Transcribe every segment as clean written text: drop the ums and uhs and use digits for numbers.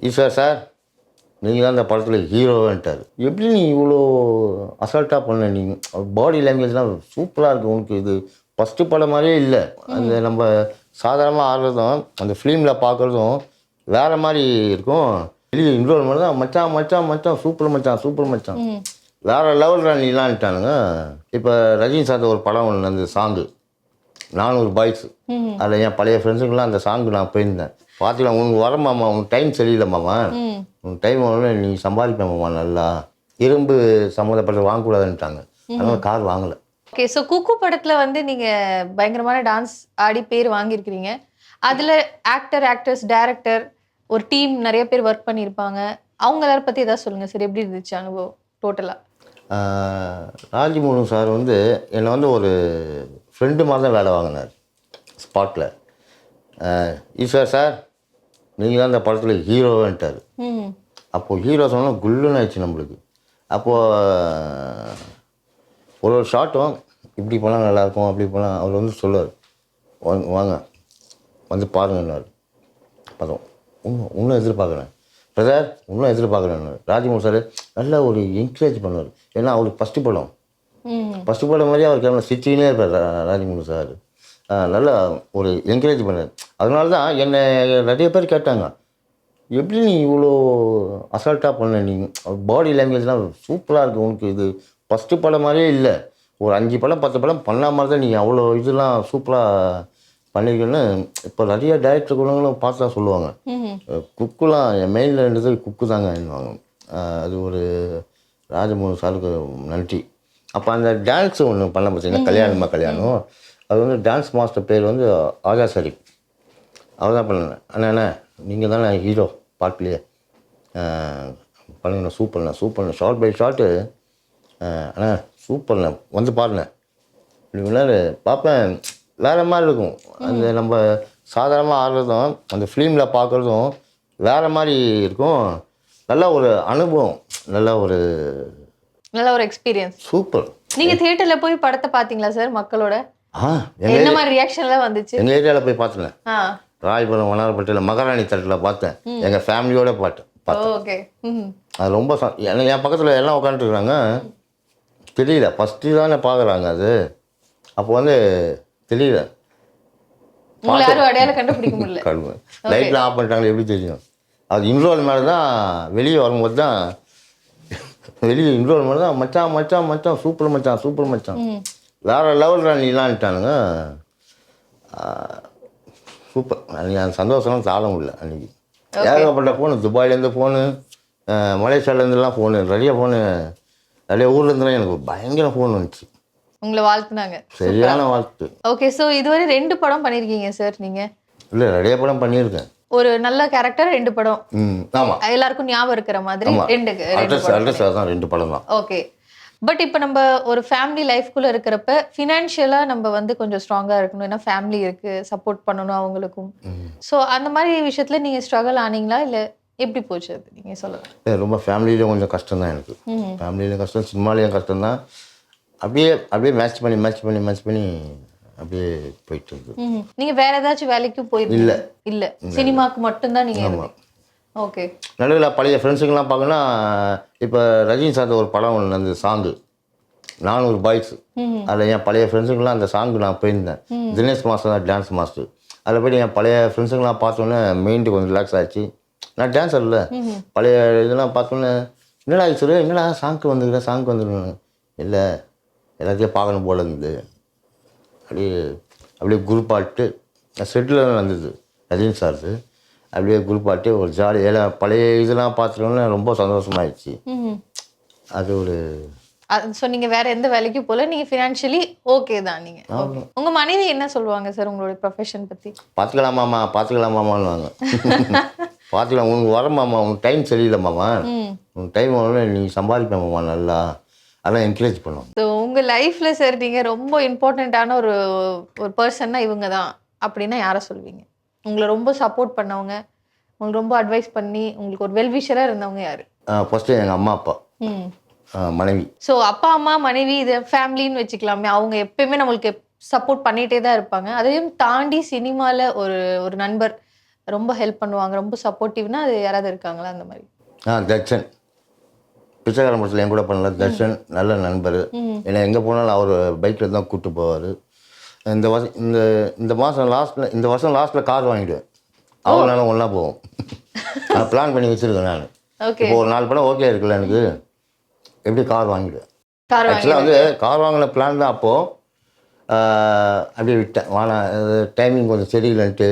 Ishwar sir நீங்கள் தான் அந்த படத்தில் ஹீரோன்ட்டார். எப்படி நீ இவ்வளோ அசால்ட்டாக பண்ண? நீங்கள் பாடி லாங்குவேஜ்லாம் சூப்பராக இருக்குது உனக்கு. இது ஃபஸ்ட்டு படம் மாதிரியே இல்லை. அந்த நம்ம சாதாரணமாக ஆடுறதும் அந்த ஃபிலிமில் பார்க்குறதும் வேறு மாதிரி இருக்கும். வெளியே இன்வால்வ் மாதிரி தான் மச்சான் மச்சான் மச்சான் சூப்பர் மச்சான் சூப்பர் மச்சான் வேறு லெவலில் நீலான்ட்டானுங்க. இப்போ ரஜினி சார் ஒரு படம் ஒன்று அந்த சாங்கு 400 பாய்ஸ். அதில் என் பழைய ஃப்ரெண்ட்ஸுங்கெல்லாம் அந்த சாங்கு நான் போயிருந்தேன். பார்த்துக்கலாம் உனக்கு வர மாமா, உனக்கு டைம் சரியில்லை மாமா, உனக்கு டைம் வரணும், நீ சம்பாதிப்பேன் மாமா, நல்லா இரும்பு சம்மந்தப்பட்ட வாங்கக்கூடாதுன்ட்டாங்க. அதனால கார் வாங்கலை. ஓகே, ஸோ குக்கு படத்தில் வந்து நீங்கள் பயங்கரமான டான்ஸ் ஆடி பேர் வாங்கியிருக்கிறீங்க. அதில் ஆக்டர்ஸ் டைரக்டர் ஒரு டீம் நிறைய பேர் ஒர்க் பண்ணியிருப்பாங்க. அவங்க எல்லாரும் பற்றி எதாவது சொல்லுங்கள் சார், எப்படி இருந்துச்சு அனுபவம் டோட்டலாக? ராஜ்மோகன் சார் வந்து என்னை வந்து ஒரு ஃப்ரெண்டு மாதிரி தான் வேலை வாங்கினார் ஸ்பாட்டில். ஈஸ்வர் சார் நீங்கள் தான் அந்த படத்தில் ஹீரோன்ட்டார். அப்போது ஹீரோ சொன்னால் குல்லுன்னு ஆயிடுச்சு நம்மளுக்கு. அப்போது ஒரு ஷார்ட்டும் இப்படி போனால் நல்லாயிருக்கும் அப்படி போனால் அவர் வந்து சொல்லுவார், வாங்க வந்து பாருங்கன்னார். பார்த்தோம் இன்னும் எதிர்பார்க்குறேன் பிரதர், இன்னும் எதிர்பார்க்குறேன். ராஜ்மோகன் சார் நல்லா ஒரு என்கரேஜ் பண்ணுவார். ஏன்னா அவருக்கு ஃபஸ்ட்டு படம் மாதிரியே அவர் கேமரா சிரிச்சினே இருப்பார் ராஜ்மோகன் சார். நல்லா ஒரு என்கரேஜ் பண்ணார். அதனால தான் என்னை நிறைய பேர் கேட்டாங்க, எப்படி நீ இவ்வளோ அசால்ட்டாக பண்ண? நீங்கள் பாடி லாங்குவேஜ்லாம் சூப்பராக இருக்குது உனக்கு. இது ஃபஸ்ட்டு படம் மாதிரியே இல்லை. ஒரு 5 படம் 10 படம் பண்ண மாதிரி தான் நீ அவ்வளோ இதெல்லாம் சூப்பராக பண்ணியிருக்கேன்னு இப்போ நிறைய டைரக்டர் குணங்களும் பார்த்து தான் சொல்லுவாங்க. குக்குலாம் என் மெயினில் இருந்தது குக்கு தாங்க என்னவாங்க. அது ஒரு ராஜமோகன் சாருக்கு நன்றி. அப்போ அந்த டான்ஸு ஒன்று பண்ண பார்த்தீங்கன்னா கல்யாணம் அது வந்து டான்ஸ் மாஸ்டர் பேர் வந்து ஆஜா ஷரீப். அவர் தான் பண்ணேன். அண்ணா நீங்கள் தானே ஹீரோ பாட்டிலேயே பண்ணுங்கண்ணா, சூப்பர்ண்ணா ஷார்ட் பை ஷார்ட்டு அண்ணா சூப்பர்ண்ணா வந்து பாருண்ணே இப்படி பார்ப்பேன். வேறு மாதிரி இருக்கும். அந்த நம்ம சாதாரணமாக ஆடுறதும் அந்த ஃபிலிமில் பார்க்குறதும் வேறு மாதிரி இருக்கும். நல்ல ஒரு அனுபவம், நல்ல ஒரு எக்ஸ்பீரியன்ஸ். சூப்பர். நீங்கள் தியேட்டரில் போய் படத்தை பார்த்தீங்களா சார்? மக்களோட என்ன மாதிரி ரியாக்ஷன்லாம் வந்துச்சு? எங்கள் ஏரியாவில் போய் பார்த்தேன். ராயபுரம் வண்ணாரப்பேட்டையில் மகாராணி தேட்டரில் பார்த்தேன். எங்கள் ஃபேமிலியோட பார்த்தேன். ஓகே, அது ரொம்ப என் பக்கத்தில் எல்லாம் உட்காந்துருக்குறாங்க. தெரியல, ஃபஸ்ட்டு தானே பார்க்குறாங்க. அது அப்போ வந்து தெரியல, அடையாளம் கண்டுபிடிக்க முடியல. லைட்லாம் ஆஃப் பண்ணிட்டாங்களே எப்படி தெரியும்? அது இன்ரோல் மேலே தான் வெளியே வரும்போது தான் இன்ரோல் மேலே தான் மச்சான் மச்சான் மச்சான் சூப்பர் மச்சான் வேறு லெவலில் நீலான்ட்டானுங்க. சூப்பர். அன்றைக்கி அந்த சந்தோஷம்லாம் தாழ முடியல. அன்றைக்கி ஏகப்பட்ட ஃபோனு, துபாயிலேருந்து ஃபோனு, மலேசியாவிலேருந்துலாம் ஃபோனு, நிறைய ஊர்லேருந்துலாம் எனக்கு பயங்கர ஃபோன் வந்துச்சு. உங்களை வாழ்த்துனாங்க, சரியான வாழ்த்து. ஓகே, ஸோ இதுவரை 2 படம் பண்ணியிருக்கீங்க சார் நீங்கள்? இல்லை, நிறைய படம் பண்ணியிருக்கேன். ஒரு நல்ல கேரக்டர் 2 படம். ஆமாம், எல்லாருக்கும் ஞாபகம் இருக்கிற மாதிரி 2 படம் தான். ஓகே, பட் இப்போ நம்ம ஒரு ஃபேமிலி லைஃப்குள்ளே இருக்கிறப்ப ஃபினான்ஷியலாக நம்ம வந்து கொஞ்சம் ஸ்ட்ராங்காக இருக்கணும். ஏன்னா ஃபேமிலி இருக்குது, சப்போர்ட் பண்ணணும் அவங்களுக்கும். ஸோ அந்த மாதிரி விஷயத்தில் நீங்கள் ஸ்ட்ரகிள் ஆனீங்களா, இல்லை எப்படி போச்சு அது நீங்கள் சொல்லலாம்? ரொம்ப ஃபேமிலியில் கொஞ்சம் கஷ்டம் தான் எனக்கு. ஃபேமிலியில் கஷ்டம், சினிமாலேயும் கஷ்டம் தான். அப்படியே மேட்ச் பண்ணி அப்படியே போயிட்டு இருக்கு. நீங்கள் வேறு ஏதாச்சும் வேலைக்கும் போயிருக்கீங்க? இல்லை, சினிமாவுக்கு மட்டும்தான் நீங்கள். ஓகே. நடுவில் பழைய ஃப்ரெண்ட்ஸுங்கெல்லாம் பார்க்கணுன்னா இப்போ ரஜினி சார் ஒரு படம் ஒன்று அந்த சாங்கு 400 பாய்ஸ். அதில் என் பழைய ஃப்ரெண்ட்ஸுங்கெல்லாம் அந்த சாங்கு நான் போயிருந்தேன். தினேஷ் மாஸ்டர் தான் டான்ஸ் மாஸ்டர். அதில் போய்ட்டு என் பழைய ஃப்ரெண்ட்ஸுங்கெல்லாம் பார்த்தோன்னே மைண்டு கொஞ்சம் ரிலாக்ஸ் ஆகிடுச்சு. நான் டான்ஸர் இல்லை, பழைய இதெல்லாம் பார்த்தோன்னே என்னடா ஈஸ்வரு என்னடா சாங்க்கு வந்துருக்கேன் இல்லை எல்லாத்தையும் பார்க்கணும் போல இருந்தது. அப்படியே குரூப் ஆட்டு செட்டில் வந்தது ரஜினி சார்து. அப்படியே குரூப் ஆட்டு ஒரு ஜாலி எல்லாம் பழைய இதெல்லாம் பார்த்துட்டோன்னே ரொம்ப சந்தோஷமாயிடுச்சு. அது ஒரு ஸோ நீங்கள் வேறு எந்த வேலைக்கும் போகல, நீங்கள் ஃபினான்ஷியலி ஓகே தான். நீங்கள் உங்கள் மனைவி என்ன சொல்லுவாங்க சார் உங்களுடைய ப்ரொஃபஷன் பற்றி? பார்த்துக்கலாமாம்மான்னு வாங்க. பார்த்துக்கலாம், உனக்கு வர மாமா, உனக்கு டைம் சரியில்லை மாமா, உனக்கு டைம் வரணும், நீ சம்பாதிப்பேன் மாமா, நல்லா அதெல்லாம் என்கரேஜ் பண்ணுவோம். ஸோ உங்கள் லைஃப்பில் சார் நீங்கள் ரொம்ப இம்பார்ட்டண்ட்டான ஒரு பர்சன்னா இவங்க தான் அப்படின்னா யாரை சொல்வீங்க? உங்களை ரொம்ப சப்போர்ட் பண்ணவங்க, உங்களுக்கு ரொம்ப அட்வைஸ் பண்ணி உங்களுக்கு ஒரு வெல்விஷராக இருந்தவங்க யார்? ஃபஸ்ட்டு எங்கள் அம்மா அப்பா, மனைவி. ஸோ அப்பா அம்மா மனைவி இது ஃபேமிலின்னு வச்சுக்கலாமே. அவங்க எப்பயுமே நம்மளுக்கு சப்போர்ட் பண்ணிகிட்டே தான் இருப்பாங்க. அதையும் தாண்டி சினிமாவில் ஒரு நண்பர் ரொம்ப ஹெல்ப் பண்ணுவாங்க, ரொம்ப சப்போர்ட்டிவ்னா அது யாராவது இருக்காங்களா அந்த மாதிரி? தர்ஷன் பிச்சைக்காரன் படத்தில் என் கூட பண்ணல. தர்ஷன் நல்ல நண்பர். ஏன்னா எங்கே போனாலும் அவர் பைக்கில் தான் கூப்பிட்டு போவார். இந்த வருஷம் இந்த மாதம் லாஸ்ட்டில், இந்த வருஷம் லாஸ்ட்டில் கார் வாங்கிடுவேன். அவங்களால ஒன்றா போவோம். நான் பிளான் பண்ணி வச்சுருக்கேன். நான் ஓகே. இப்போ ஒரு 4 படம் ஓகே இருக்குல்ல எனக்கு, எப்படி கார் வாங்கிடுவேன். கார் ஆக்சுவலாக வந்து கார் வாங்கின பிளான் தான் அப்போது. அப்படியே விட்டேன். டைமிங் கொஞ்சம் சரியில்லைன்ட்டு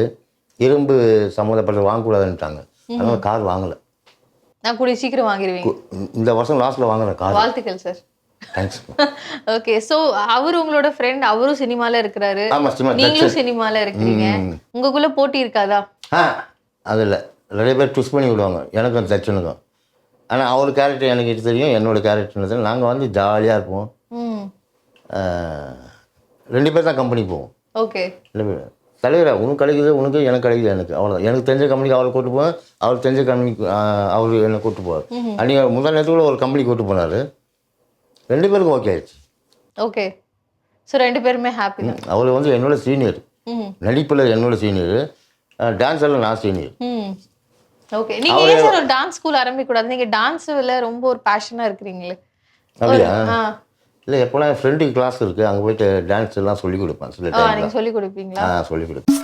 இரும்பு சம்மந்தப்பட்ட வாங்கக்கூடாதுன்ட்டாங்க. அதனால் கார் வாங்கலை. நான் கூடிய சீக்கிரம் வாங்கிடுவீங்க. இந்த வருஷம் லாஸ்ட்டில் வாங்குறேன் கார். வாழ்த்துக்கள் சார். தேங்க்ஸ். ஓகே. ஸோ அவர் உங்களோட ஃப்ரெண்ட், அவரும் சினிமாவில் இருக்கிறாரு, ஆமாம், நீங்களும் சினிமாவில் இருக்கிறீங்க. உங்களுக்குள்ள போட்டி இருக்காதா? அதில் நிறைய பேர் ட்விஸ்ட் பண்ணி விடுவாங்க எனக்கும் தர்ஷனுக்கும். ஆனால் அவர் கேரக்டர் எனக்கு தெரியும், என்னோட கேரக்டர் நாங்கள் வந்து ஜாலியாக இருப்போம். 2 பேர் தான் கம்பெனி போவோம். ஓகே. 2 பேர் தலைவரா உனக்கு கிடைக்குது, உனக்கு எனக்கு கிடைக்குது, எனக்கு அவ்வளோதான். எனக்கு தெரிஞ்ச கம்பெனிக்கு அவரை கூட்டு போவேன், அவர் தெரிஞ்ச கம்பெனிக்கு அவர் என்னை கூப்பிட்டு போவார். அன்றைக்கி முதல் நேரத்துக்குள்ள ஒரு கம்பெனி கூப்பிட்டு போனார். 2 பேருக்கும் ஓகே ஆயிடுச்சு. ஓகே. ஸோ 2 பேருமே ஹாப்பி தான். அவர் வந்து என்னோட சீனியர், நடிப்பில் என்னோட சீனியர், டான்ஸரில் நான் சீனியர். ஓகே. நீங்க ஏன் சார் ஒரு டான்ஸ் ஸ்கூல் ஆரம்பிக்க கூடாது? நீங்க டான்ஸ்ல ரொம்ப ஒரு பேஷனா இருக்கிறீங்களே. அப்படியா? இல்லை, எப்போலாம் என் ஃப்ரெண்டுக்கு கிளாஸ் இருக்குது, அங்கே போயிட்டு டான்ஸ் எல்லாம் சொல்லிக் கொடுப்பேன். சில டைம் நீங்க சொல்லி கொடுப்பீங்களா? சொல்லிக் கொடுப்பேன்.